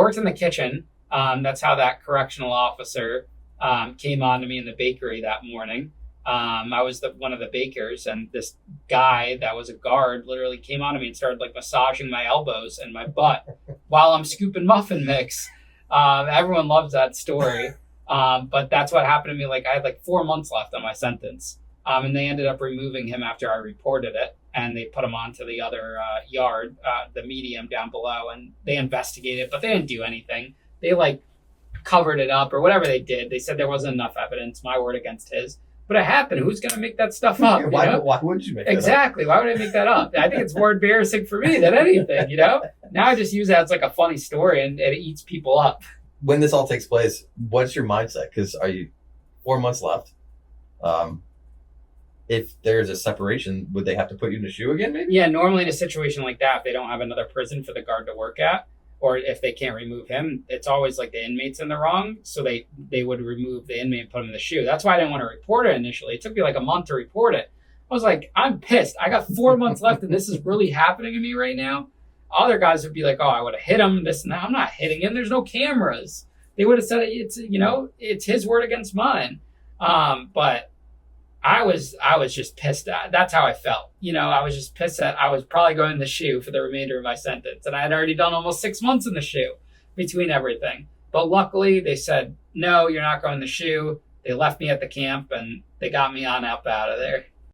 worked in the kitchen. That's how that correctional officer came on to me in the bakery that morning. I was one of the bakers, and this guy that was a guard literally came on to me and started like massaging my elbows and my butt while I'm scooping muffin mix. Everyone loves that story. But that's what happened to me. Like I had like 4 months left on my sentence. And they ended up removing him after I reported it, and they put him onto the other yard, the medium down below, and they investigated, but they didn't do anything. They like covered it up or whatever they did. They said there wasn't enough evidence, my word against his. But it happened. Who's going to make that stuff up? Why would you make that up? Exactly. Why would I make that up? I think it's more embarrassing for me than anything, Now I just use that as like a funny story, and it eats people up. When this all takes place, what's your mindset? Because are you 4 months left? If there's a separation, would they have to put you in a shoe again, maybe? Yeah, normally in a situation like that, if they don't have another prison for the guard to work at, or if they can't remove him, it's always like the inmate's in the wrong. So they would remove the inmate and put him in the shoe. That's why I didn't want to report it initially. It took me like a month to report it. I was like, I'm pissed. I got 4 months left and this is really happening to me right now. Other guys would be like, oh, I would have hit him, this and that. I'm not hitting him. There's no cameras. They would have said it's his word against mine. But I was just pissed at. That's how I felt. I was just pissed that I was probably going in the shoe for the remainder of my sentence. And I had already done almost 6 months in the shoe between everything. But luckily they said, no, you're not going in the shoe. They left me at the camp and they got me on up out of there.